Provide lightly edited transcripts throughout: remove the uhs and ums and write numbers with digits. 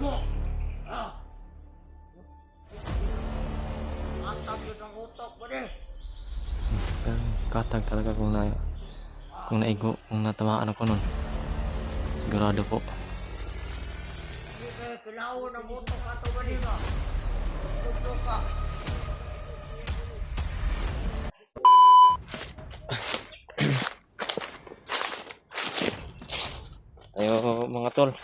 Atag yun ang utok mo din. Katag talaga kung naigo, kung natamaan ako nun. Sigurado po. Hindi kayo kailangan ng utok ato ba din ba? Utok ka. Tayo mga tol.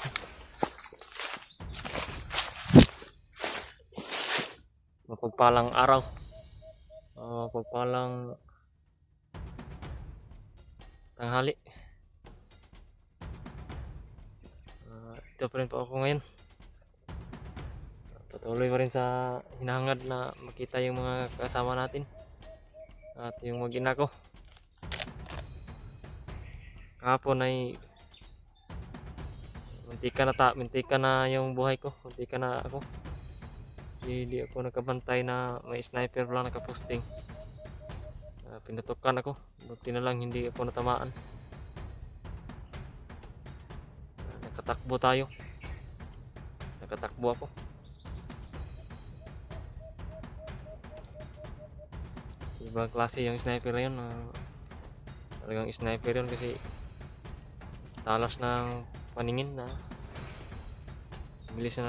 Mapagpalang araw. Mapagpalang tanghali. Ito pa rin po ako ngayon. Patuloy pa rin sa hinahangad na makita yung mga kasama natin. At yung mag-ina ko. Kahapon ay muntika na yung buhay ko. Muntika na ako. Hindi ako nakabantay na may sniper lang nakaposting. Pinutukan ako. Buti na lang hindi ako natamaan. Nakatakbo tayo. Nakatakbo ako. Ibang klase yung sniper na yun. Talagang sniper yun kasi talas ng paningin na bilis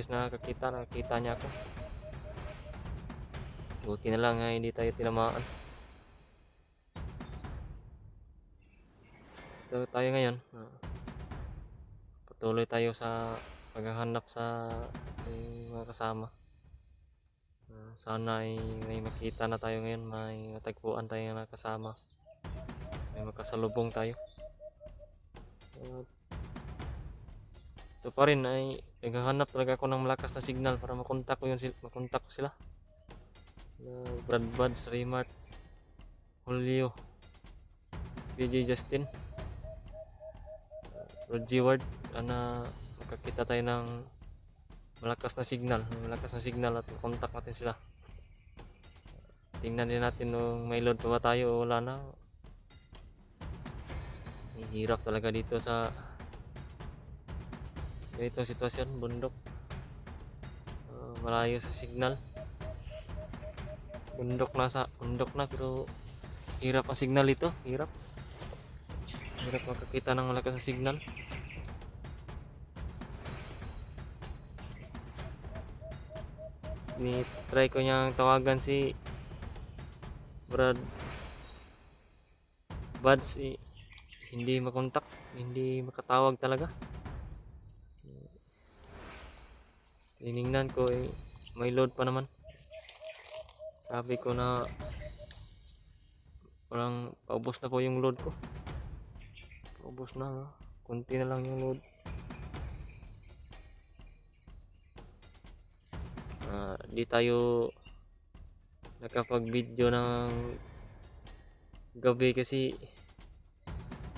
na nakakita niya ako. Buti na lang hindi tayo tinamaan. Ito tayo ngayon. Patuloy tayo sa paghahanap sa mga kasama. Sana ay may makita na tayo ngayon, may matagpuan tayo na kasama, may makasalubong tayo. Ito pa rin ay naghahanap talaga ako ng malakas na signal para makontak ko sila. Brad Buds, Raymart, Julio, PJ Justin, Roger Ward, na makakita tayo ng malakas na signal at contact natin sila. Tingnan din natin kung may load pa ba tayo o wala na. Hirap talaga dito sa ganitong sitwasyon, bundok. Malayo sa signal. Bundok na pero hirap ang signal ito, hirap makakita ng malakas na signal. Try ko niyang tawagan si Brad Buds, hindi makontak, hindi makatawag talaga. Tiningnan ko may load pa naman. Sabi ko na parang paubos na po yung load ko. Paubos na, konti na lang yung load. Di tayo nakapag-video ng gabi kasi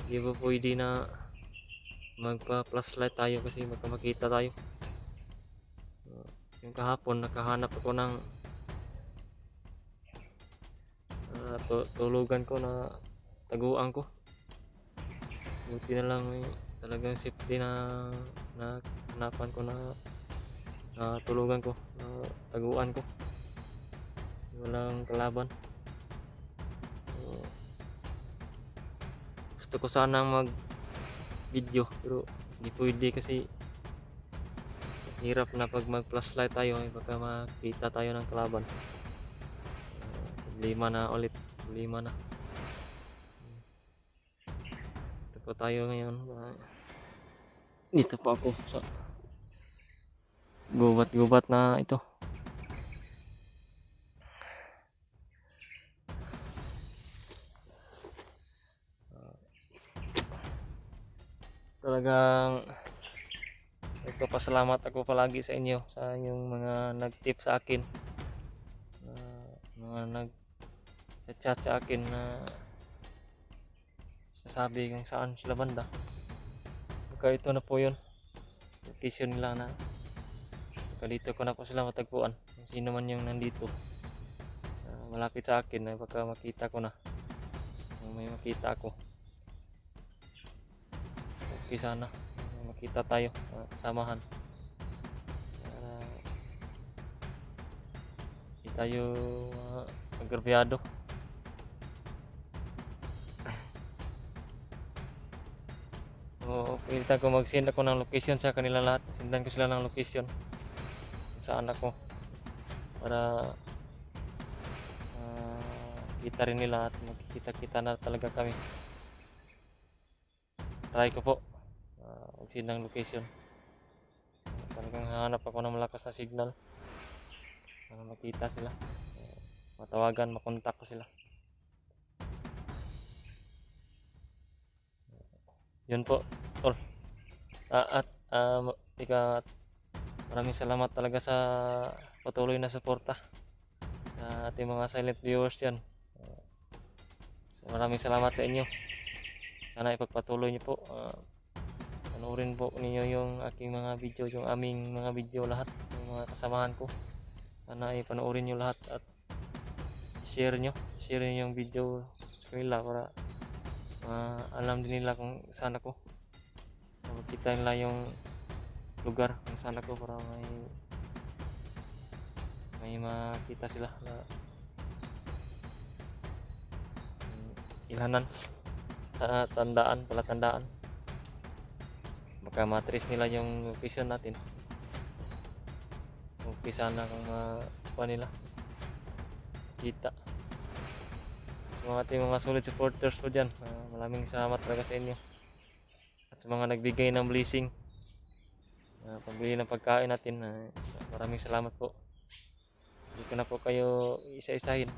di ba pwede na magpa-flashlight tayo kasi makita tayo. Yung kahapon nakahanap ako ng tulugan ko na taguan ko. Buti na lang talagang safety na hanapan ko na tulugan ko, taguan ko, walang kalaban. Gusto ko sanang mag video pero hindi pwede kasi hirap na pag mag flashlight tayo baka makita tayo ng kalaban. Lima na ito po tayo ngayon. Dito po ako sa gubat na ito. Talagang nagpapasalamat ako palagi sa inyo, sa yung mga nag-tip sa akin, mga nag-chat sa akin na sasabi kung saan sila banda. Baka ito na po yun, location nila na dito ko na po sila matagpuan. Sino man yung nandito malapit sa akin, baka makita ko na, may makita ako. Okay, sana makita tayo, kasamahan. tayo agrabyado. Oo, pilitan ko mag-send ako ng location sa kanila lahat. Sendan ko sila ng location saan ako para kita rin nila at magkikita-kita na talaga kami. Try ko po mag-send ng location. Talagang hahanap ako ng malakas na signal para makita sila, matawagan, makontak ko sila. Yun po, tol. Maraming salamat talaga sa patuloy na suporta sa ating mga silent viewers yan. Maraming salamat sa inyo. Sana ipagpatuloy niyo po. Panoorin po ninyo yung aking mga video, yung aming mga video lahat, yung mga kasamahan ko. Sana ipanoorin nyo lahat at share nyo yung video sa kanila para alam din nila kung saan ako. Makita nila yung lugar kung saan ako para may makita sila na ilhanan, palatandaan. Baka matrace nila yung location natin. Umpisa na kung makuha nila kita. Sa mga ating mga solid supporters ko dyan, maraming salamat talaga sa inyo. At sa mga nagbigay ng blessing, pambili ng pagkain natin, maraming salamat po. Hindi ko na po kayo isa-isahin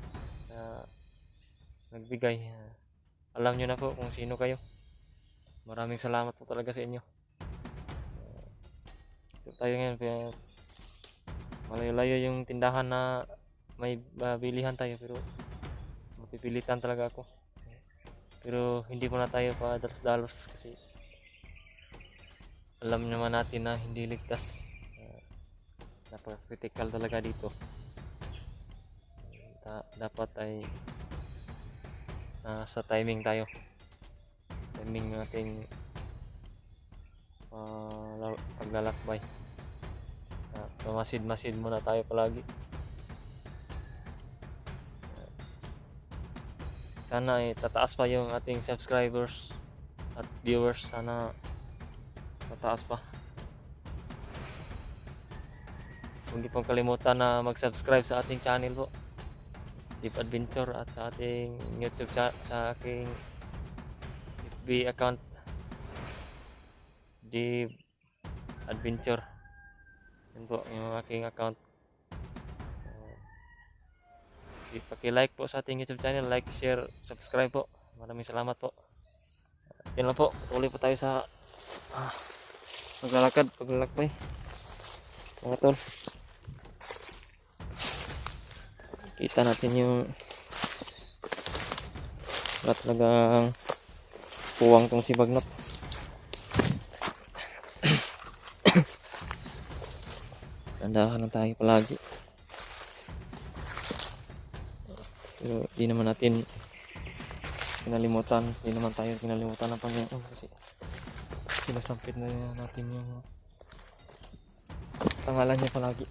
nagbigay. Alam nyo na po kung sino kayo. Maraming salamat po talaga sa inyo. Tayo ngayon, malayo-layo yung tindahan na may bilihan tayo, pero mapipilitan talaga ako. Pero hindi muna tayo pa dalos-dalos kasi alam naman natin na hindi ligtas. Napaka-critical talaga dito. Dapat ay sa timing tayo. Timing ng ating paglalakbay. Masid muna tayo palagi. Sana ay tataas pa yung ating subscribers at viewers. Sana tataas pa. Huwag niyo pong kalimutan na mag-subscribe sa ating channel po, Deep Adventure, at sa ating YouTube sa aking FB account, Deep Adventure. Yan po yung aking account. Paki-like po sa ating YouTube channel, like, share, subscribe po. Maraming salamat po. Yan lang po, tuloy po tayo sa paglalakbay mga tol. Kita natin yung talagang puwang tong si Bagnat. Tandahan lang tayo palagi. Pero di naman natin kinalimutan. Di naman tayo kinalimutan ng Panginoon kasi sinasampit na natin yung pangalan niya palagi.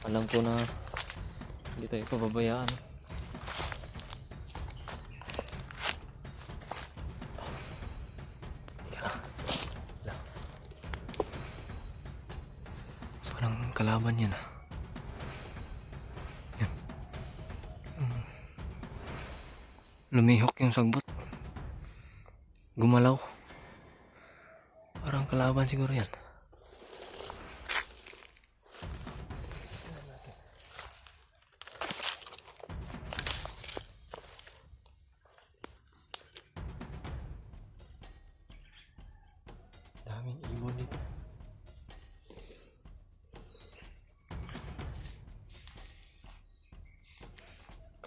Alam ko na hindi tayo pababayaan. Parang kalaban yan Yan. Lumihok yung sagbot. Gumalaw. Parang kalaban siguro yan. Daming ibon dito.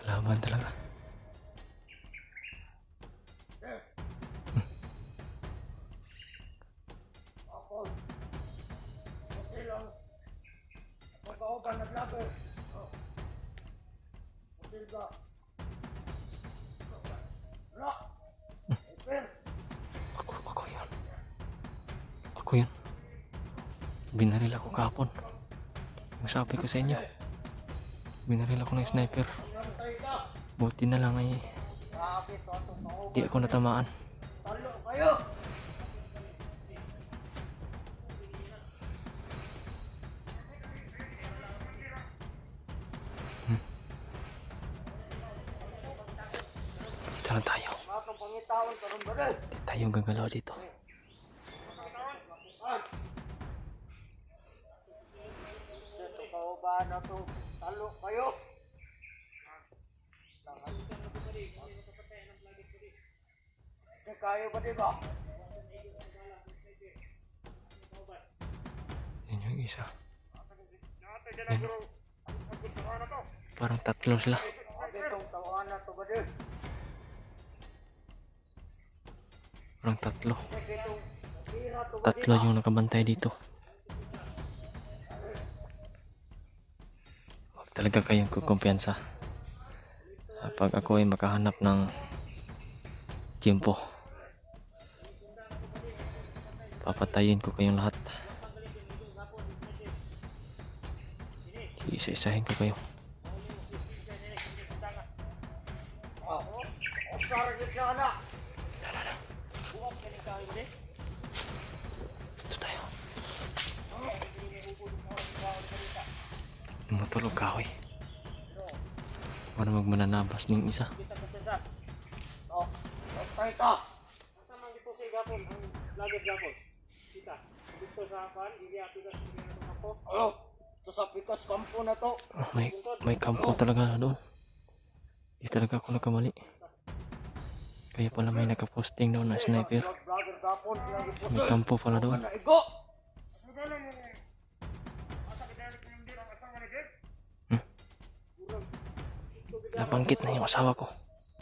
Kalaban talaga. Ako. Okay lang. Magkaupan na vlogger. Okay ka. Wala. Okay. Ako yan. Ako ko yun. Binaril ako kahapon. Ang sabi ko sa inyo. Binaril ako ng sniper. Antay ka. Buti na lang ay Grabe to. Itong kauban. di ako natamaan. Talo kayo. Dito lang tayo. Mga itong pangitawan karon ba rin? Di tayo gagalaw dito. Ito kauban na to. Talo kayo. Kayo ba di ba? Yan yung isa. Yan. Parang tatlo sila. Sabi itong tawaan na to ba di? Parang tatlo. Sige itong tira to ba di Tatlo yung nakabantay dito. Huwag talaga kayong kukumpiyansa. Pag ako ay makahanap ng tiempo, papatayin ko kayong lahat. Isa-isahin ko kayo. Osar kita anak. Ito tayo. Matulog kahoy. Para magmananabas ng isa. Oh, antay ka. Sama dito sa gapon ang lagad gapon. Kita. Dito sa kan, hindi ato na sa kampo. Ano? Ito sa pikas kampo na to. May kampo talaga doon. Di talaga ako nagkamali. Kaya pala may nakaposting doon na sniper. Brother gapon yang May gipusol. kampo pala doon. Ano igo? Napangkit na yung asawa ko.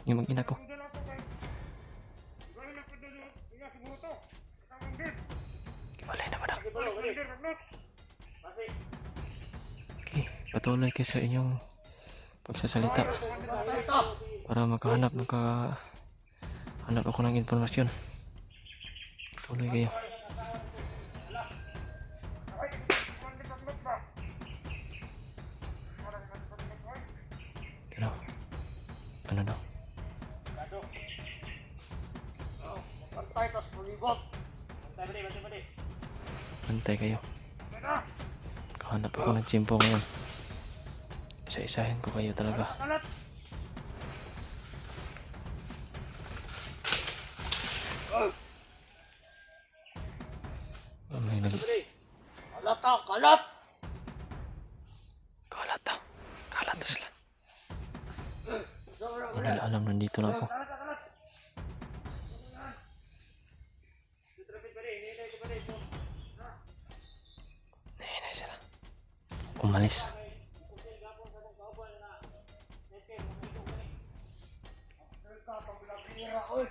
Yung mag-ina ko. Walay na ba daw? Okay, patuloy kayo sa inyong pagsasalita Antay ka. para makahanap hanap ako ng informasyon. Patuloy kayo. Ano daw? Antay tas pulibot. Pantay kayo. Kahanap ako ng tsimpo ngayon. Isa-isahin ko kayo talaga. May Kalata, kalat. kalat daw. Kalat na sila. Hindi nila alam nandito na ako. Nahinay sila. Umalis. Ka paglabira oy.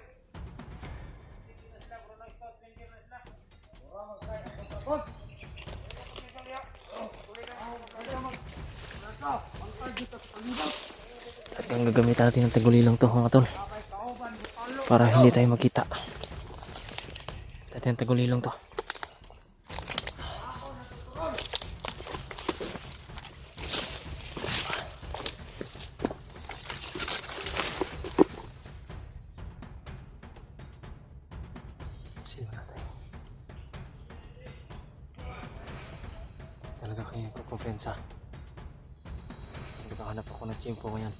Antay dito sa pulibot. At ang gagamitan natin ng tagulilong to mga tol. Kay kauban mo talo. Para hindi tayo makita. Dati ang tagulilong to. Sino natin? Talaga kayo kukumpensa. Naghahanap ako ng tsimpo ngayon.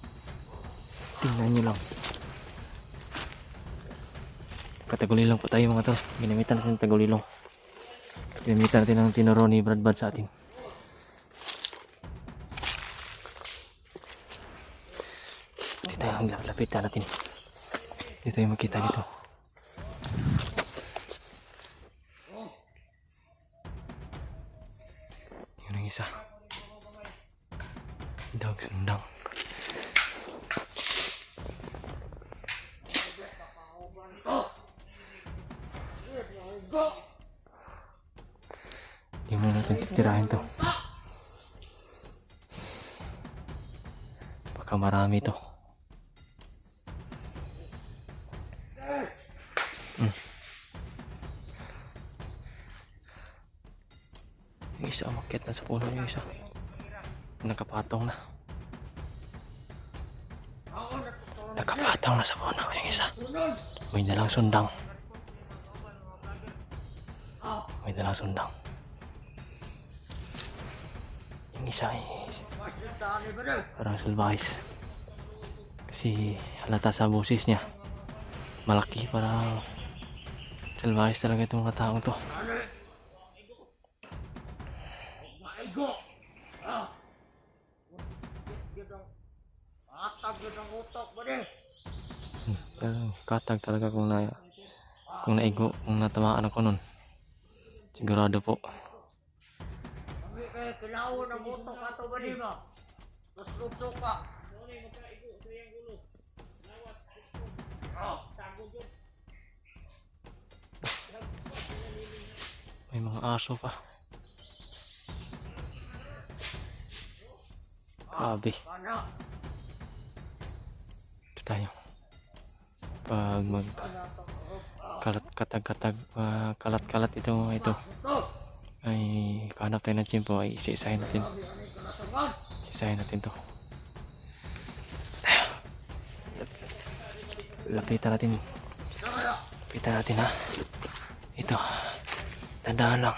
Tingnan nyo lang. Katagulilong po tayo mga tol. Ginamitan natin ng tagulilong. Ginamitan natin ng tinuro ni Brad Bad sa atin. Dito tayo, lapitan natin. Dito tayo makita dito. Yun ang isa. Dog sundang. Hindi mo natin titirahin to. Baka marami to. isa umakyat na sa puno yung isa. Nakapatong na. Nakapatong na sa puno yung isa. May dalang sundang. May dalang sundang. Yung isa ay parang salvahis. Kasi halata sa boses niya. Malaki, parang salvahis talaga itong mga taong to. Maigo! Atag yun ang utok mo din. Katag talaga kung naigo, kung natamaan ako nun. Sigurado po. Kami kayo kilaw ng utok ato ba din mo? Mas luto ka. May mga aso pa. Grabe. Kana. Ito tayo. Pag kalat-kalat ito ay kahanap tayo ng tiyempo, ay isa-isahin natin. Isa-isahin natin to. Lapitan natin ha. Ito. Tandaan lang.